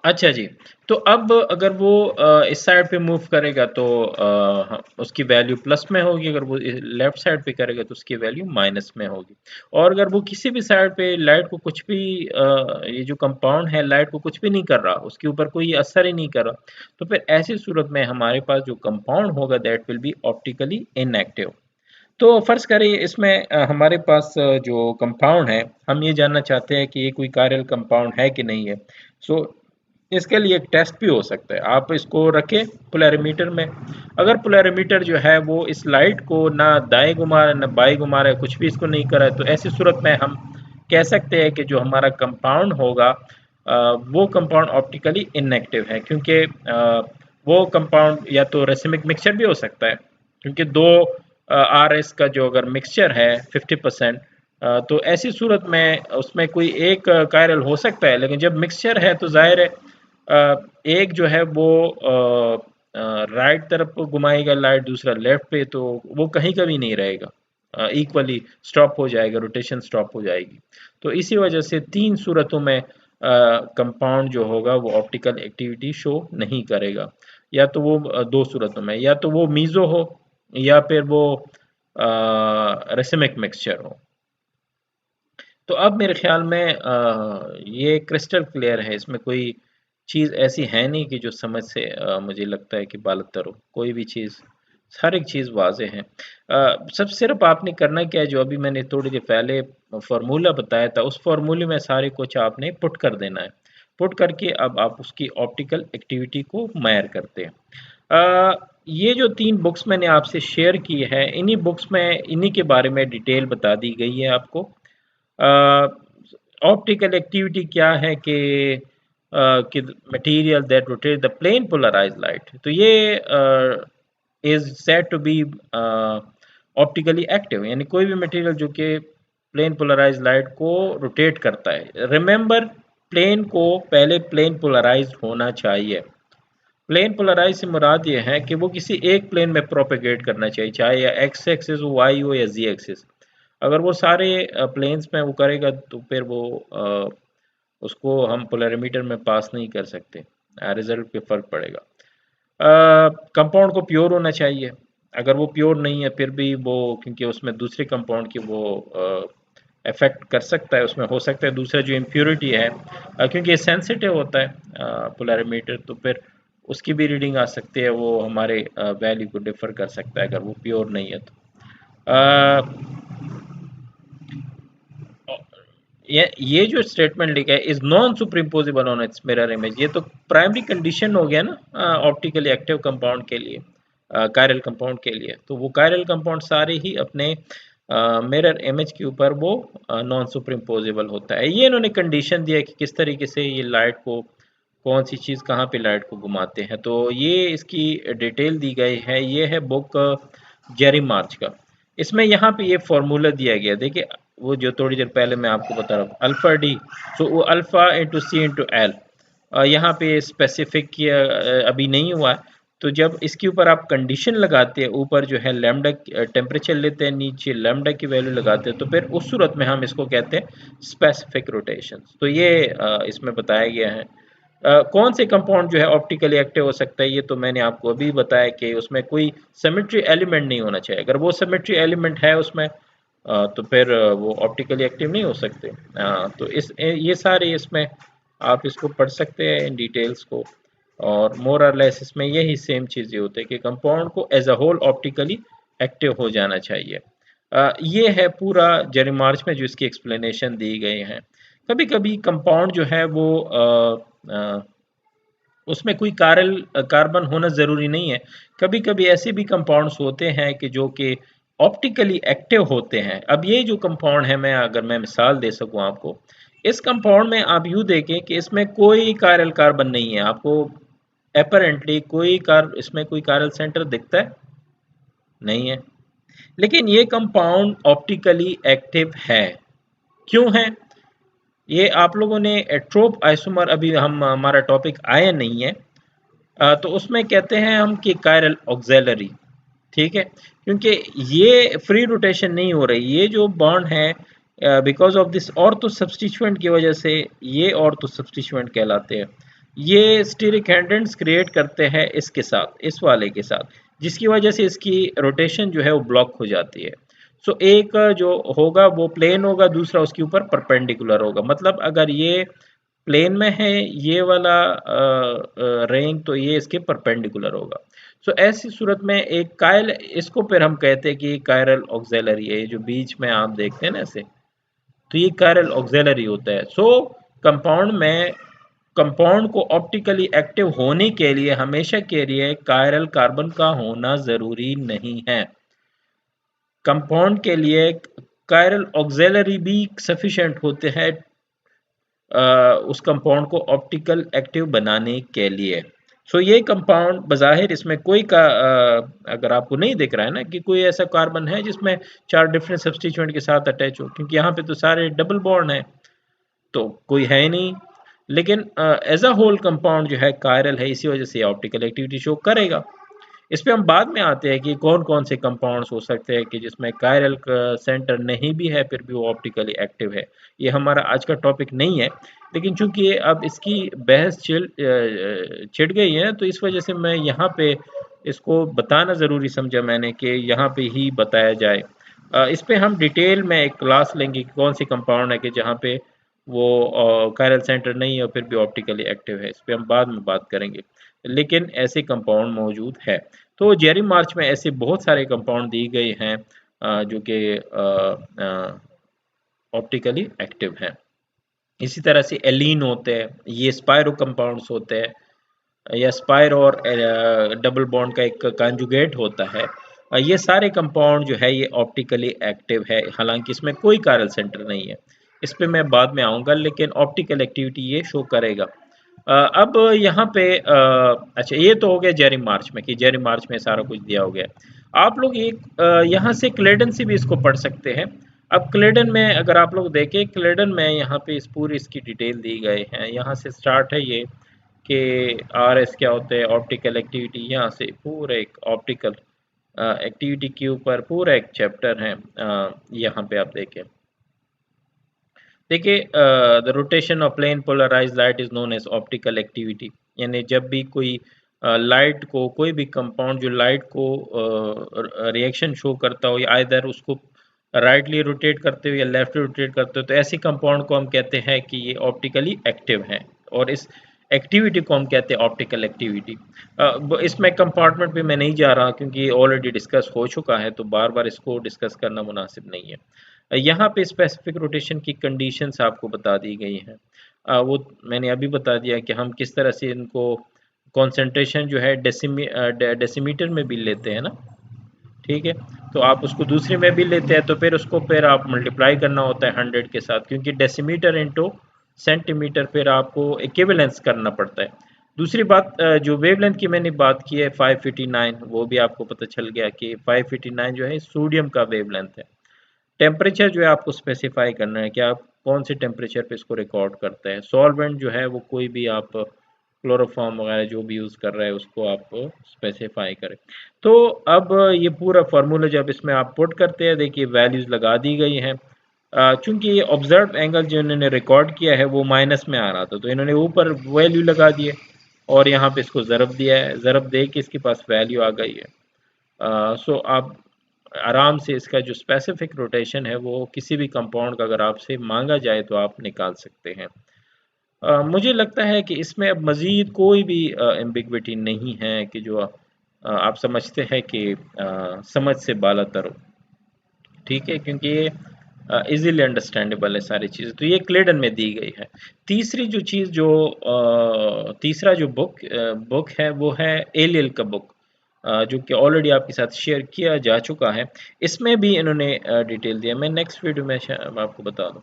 अच्छा जी। तो अब अगर वो इस साइड पे मूव करेगा तो उसकी वैल्यू प्लस में होगी, अगर वो लेफ्ट साइड पे करेगा तो उसकी वैल्यू माइनस में होगी। और अगर वो किसी भी साइड पे लाइट को कुछ भी ये जो कंपाउंड है लाइट को कुछ भी नहीं कर रहा, उसके ऊपर कोई असर ही नहीं कर रहा, तो फिर ऐसी सूरत में हमारे पास जो कंपाउंड होगा that will be optically inactive. तो फर्ज करें इसमें हमारे पास जो कंपाउंड है, हम ये जानना चाहते हैं कि ये कोई कायरल कंपाउंड है कि नहीं है। सो इसके लिए एक टेस्ट भी हो सकता है, आप इसको रखें पोलैरिमीटर में। अगर पोलैरिमीटर जो है वो इस लाइट को ना दाएं घुमा रहा है ना बाएं घुमा रहा है, कुछ भी इसको नहीं कर रहा है, तो ऐसी सूरत में हम कह सकते हैं कि जो हमारा कंपाउंड होगा वो कंपाउंड ऑप्टिकली इनएक्टिव है, क्योंकि वो कंपाउंड या तो रेसिमिक मिक्सचर भी हो सकता है, क्योंकि दो आर एस का जो अगर मिक्सचर है 50%, तो ऐसी सूरत में उसमें कोई एक कायरल हो सकता है, लेकिन जब मिक्सचर है तो जाहिर है एक जो है वो राइट तरफ को घुमाएगा लाइट, दूसरा लेफ्ट पे, तो वो कहीं का भी नहीं रहेगा, इक्वली स्टॉप हो जाएगा, रोटेशन स्टॉप हो जाएगी। तो इसी वजह से तीन सूरतों में कंपाउंड जो होगा वो ऑप्टिकल एक्टिविटी शो नहीं करेगा। या तो वो दो सूरतों में, या तो वो मीजो हो या फिर वो रेसिमिक मिक्सचर हो। तो अब मेरे ख्याल में ये क्रिस्टल क्लियर है, इसमें कोई चीज़ ऐसी है नहीं कि जो समझ से मुझे लगता है कि बालतर हो। कोई भी चीज़, हर एक चीज़ वाज़े है। सब सिर्फ आपने करना क्या है, जो अभी मैंने थोड़ी देर पहले फार्मूला बताया था, उस फार्मूले में सारे कुछ आपने पुट कर देना है। पुट करके अब आप उसकी ऑप्टिकल एक्टिविटी को मैयर करते हैं। ये जो तीन बुक्स मैंने आपसे शेयर की है, इन्हीं बुक्स में इन्हीं के बारे में डिटेल बता दी गई है आपको। ऑप्टिकल एक्टिविटी क्या है कि material that rotate the plane polarised light, तो ये is said to be optically active, यानी कोई भी मटेरियल जो कि प्लेन पोलराइज्ड लाइट को रोटेट करता है। रिमेंबर, प्लेन को पहले प्लेन पोलराइज्ड होना चाहिए। प्लेन पोलराइज से मुराद ये है कि वो किसी एक प्लेन में प्रोपेगेट करना चाहिए, चाहे या एक्स एक्सिस हो, वाई हो या जी एक्सिस। अगर वो सारे प्लेन्स में वो करेगा तो फिर वो उसको हम पोलरिमीटर में पास नहीं कर सकते, रिजल्ट पे फर्क पड़ेगा। कंपाउंड को प्योर होना चाहिए। अगर वो प्योर नहीं है फिर भी वो, क्योंकि उसमें दूसरे कंपाउंड की वो इफेक्ट कर सकता है, उसमें हो सकता है दूसरा जो इम्प्योरिटी है, क्योंकि ये सेंसिटिव होता है पोलरिमीटर, तो फिर उसकी भी रीडिंग आ सकती है, वो हमारे वैल्यू को डिफर कर सकता है अगर वो प्योर नहीं है तो। ये जो स्टेटमेंट लिखा है, is non superimposable on its mirror image, ये तो प्राइमरी कंडीशन हो गया ना ऑप्टिकली एक्टिव कंपाउंड के लिए, कायरल कंपाउंड के लिए। तो वो कायरल कंपाउंड सारे ही अपने मिरर इमेज के ऊपर वो नॉन सुपरिम्पोजेबल होता है। ये इन्होंने कंडीशन दिया कि किस तरीके से ये लाइट को, कौन सी चीज़ कहाँ पे लाइट को घुमाते हैं, तो ये इसकी डिटेल दी गई है। ये है बुक जेरी मार्च का। इसमें यहाँ पे ये फॉर्मूला दिया गया, देखिए वो जो थोड़ी देर पहले मैं आपको बता रहा हूँ, अल्फा डी, तो वो अल्फा इंटू सी इंटू एल, यहाँ पे स्पेसिफिक किया अभी नहीं हुआ है। तो जब इसके ऊपर आप कंडीशन लगाते हैं, ऊपर जो है लैम्डा टेम्परेचर लेते हैं, नीचे लैम्डा की वैल्यू लगाते हैं, तो फिर उस सूरत में हम इसको कहते हैं स्पेसिफिक रोटेशन। तो ये इसमें बताया गया है। कौन से कंपाउंड जो है ऑप्टिकली एक्टिव हो सकता है, ये तो मैंने आपको अभी बताया कि उसमें कोई सिमेट्री एलिमेंट नहीं होना चाहिए। अगर वो सिमेट्री एलिमेंट है उसमें तो फिर वो ऑप्टिकली एक्टिव नहीं हो सकते। तो इस ये सारे इसमें आप इसको पढ़ सकते हैं इन डिटेल्स को, और मोर और लेस इसमें यही सेम चीज़ें होते हैं कि कंपाउंड को as a whole optically active हो जाना चाहिए। ये है पूरा जेरी मार्च में जो इसकी एक्सप्लेनेशन दी गई है। कभी कभी कंपाउंड जो है वो उसमें कोई कार्बन होना ज़रूरी नहीं है। कभी कभी ऐसे भी कंपाउंड्स होते हैं कि जो कि ऑप्टिकली एक्टिव होते हैं। अब ये जो कंपाउंड है, अगर मैं मिसाल दे सकूं आपको, इस कंपाउंड में आप यूँ देखें कि इसमें कोई कायरल कार्बन नहीं है, आपको अपेरेंटली कोई इसमें कोई कायरल सेंटर दिखता है नहीं है, लेकिन ये कंपाउंड ऑप्टिकली एक्टिव है। क्यों है? ये आप लोगों ने ट्रोप आइसोमर, अभी हम हमारा टॉपिक आया नहीं है, तो उसमें कहते हैं हम कि कायरल ऑक्सिलरी, ठीक है, क्योंकि ये फ्री रोटेशन नहीं हो रही, ये जो बॉन्ड है because of this ortho substituent की वजह से ये ऑर्थो सब्स्टिट्यूएंट कहलाते हैं। ये स्टीरिक हैंड्रेंस क्रिएट करते हैं इसके साथ, इस वाले के साथ, जिसकी वजह से इसकी रोटेशन जो है वो ब्लॉक हो जाती है। सो एक जो होगा वो प्लेन होगा, दूसरा उसके ऊपर परपेंडिकुलर होगा। मतलब अगर ये प्लेन में है ये वाला रेंज, तो ये इसके परपेंडिकुलर होगा। सो ऐसी सूरत में एक कायल, इसको फिर हम कहते हैं कि कायरल ऑक्सिलरी है, ये जो बीच में आप देखते हैं ना ऐसे, तो ये कायरल ऑक्सिलरी होता है। सो कंपाउंड में, कंपाउंड को ऑप्टिकली एक्टिव होने के लिए हमेशा के लिए कायरल कार्बन का होना जरूरी नहीं है। कंपाउंड के लिए कायरल ऑक्सिलरी भी सफिशिएंट होते हैं उस कंपाउंड को ऑप्टिकल एक्टिव बनाने के लिए। सो ये कंपाउंड बज़ाहिर इसमें कोई का अगर आपको नहीं दिख रहा है ना कि कोई ऐसा कार्बन है जिसमें 4 डिफरेंट सब्स्टिट्यूएंट के साथ अटैच हो, क्योंकि यहाँ पे तो सारे डबल बॉन्ड हैं, तो कोई है ही नहीं। लेकिन एज अ होल कंपाउंड जो है कायरल है, इसी वजह से ऑप्टिकल एक्टिविटी शो करेगा। इस पे हम बाद में आते हैं कि कौन कौन से कंपाउंड्स हो सकते हैं कि जिसमें कायरल का सेंटर नहीं भी है फिर भी वो ऑप्टिकली एक्टिव है। ये हमारा आज का टॉपिक नहीं है, लेकिन चूंकि अब इसकी बहस छिड़ गई है तो इस वजह से मैं यहाँ पे इसको बताना ज़रूरी समझा मैंने कि यहाँ पे ही बताया जाए। इस पे हम डिटेल में एक क्लास लेंगे कि कौन सी कंपाउंड है कि जहाँ पे वो कायरल सेंटर नहीं है और फिर भी ऑप्टिकली एक्टिव है। इस पे हम बाद में बात करेंगे, लेकिन ऐसे कंपाउंड मौजूद है। तो जेरी मार्च में ऐसे बहुत सारे कंपाउंड दिए गए हैं जो कि ऑप्टिकली एक्टिव हैं। इसी तरह से एलीन होते हैं, ये स्पायरो कंपाउंड्स होते हैं, या स्पायर और डबल बॉन्ड का एक कंजुगेट होता है। ये सारे कंपाउंड जो है ये ऑप्टिकली एक्टिव है, हालांकि इसमें कोई कायरल सेंटर नहीं है। इस पे मैं बाद में आऊँगा, लेकिन ऑप्टिकल एक्टिविटी ये शो करेगा। अब यहाँ पे अच्छा, ये तो हो गया जेरी मार्च में कि जेरी मार्च में सारा कुछ दिया हो गया। आप लोग एक यहाँ से क्लेडन से भी इसको पढ़ सकते हैं। अब क्लेडन में अगर आप लोग देखें, क्लेडन में यहाँ पे इस पूरी इसकी डिटेल दी गए हैं। यहाँ से स्टार्ट है ये कि आर एस क्या होते हैं, ऑप्टिकल एक्टिविटी, यहाँ से पूरा एक ऑप्टिकल एक्टिविटी के ऊपर पूरा एक चैप्टर है। यहाँ पे आप देखें, देखिए the rotation of plane polarised light is known as optical activity. यानी जब भी कोई लाइट को, कोई भी कंपाउंड जो लाइट को रिएक्शन शो करता हो, या आइदर उसको राइटली रोटेट करते हो या लेफ्ट रोटेट करते हो, तो ऐसे कंपाउंड को हम कहते हैं कि ये ऑप्टिकली एक्टिव हैं, और इस एक्टिविटी को हम कहते हैं ऑप्टिकल एक्टिविटी। इसमें कंपार्टमेंट पे मैं नहीं जा रहा क्योंकि ये ऑलरेडी डिस्कस हो चुका है, तो बार बार इसको डिस्कस करना मुनासिब नहीं है। यहाँ पे स्पेसिफिक रोटेशन की कंडीशंस आपको बता दी गई हैं। वो मैंने अभी बता दिया कि हम किस तरह से इनको कंसंट्रेशन जो है डेसीमीटर में भी लेते हैं ना, ठीक है। तो आप उसको दूसरे में भी लेते हैं, तो फिर उसको फिर आप मल्टीप्लाई करना होता है 100 के साथ, क्योंकि डेसीमीटर इंटू सेंटीमीटर फिर आपको इक्विवेलेंस करना पड़ता है। दूसरी बात, जो वेवलेंथ की मैंने बात की है 589, वो भी आपको पता चल गया कि 589 जो है सोडियम का वेवलेंथ है। टेम्परेचर जो है आपको स्पेसिफाई करना है कि आप कौन से टेम्परेचर पे इसको रिकॉर्ड करते हैं। सॉल्वेंट जो है वो कोई भी आप क्लोरोफॉर्म वगैरह जो भी यूज़ कर रहे हैं उसको आप स्पेसिफाई करें। तो अब ये पूरा फार्मूला जब इसमें आप पुट करते हैं, देखिए वैल्यूज़ लगा दी गई हैं। चूंकि ये ऑब्जर्व एंगल जो इन्होंने रिकॉर्ड किया है वो माइनस में आ रहा था, तो इन्होंने ऊपर वैल्यू लगा दिए और यहाँ पे इसको ज़रब दिया है, ज़रब दे के इसके पास वैल्यू आ गई है। सो आप आराम से इसका जो स्पेसिफिक रोटेशन है वो किसी भी कंपाउंड का अगर आपसे मांगा जाए तो आप निकाल सकते हैं। मुझे लगता है कि इसमें अब मज़ीद कोई भी एम्बिग्विटी नहीं है कि जो आप समझते हैं कि समझ से बालातर हो, ठीक है, क्योंकि ये इजीली अंडरस्टैंडेबल है सारी चीज़ें। तो ये क्लेडन में दी गई है। तीसरी जो चीज़ जो तीसरा जो बुक है वो है एलियल का बुक, जो कि ऑलरेडी आपके साथ शेयर किया जा चुका है। इसमें भी इन्होंने डिटेल दिया, मैं नेक्स्ट वीडियो में आपको बता दूँ।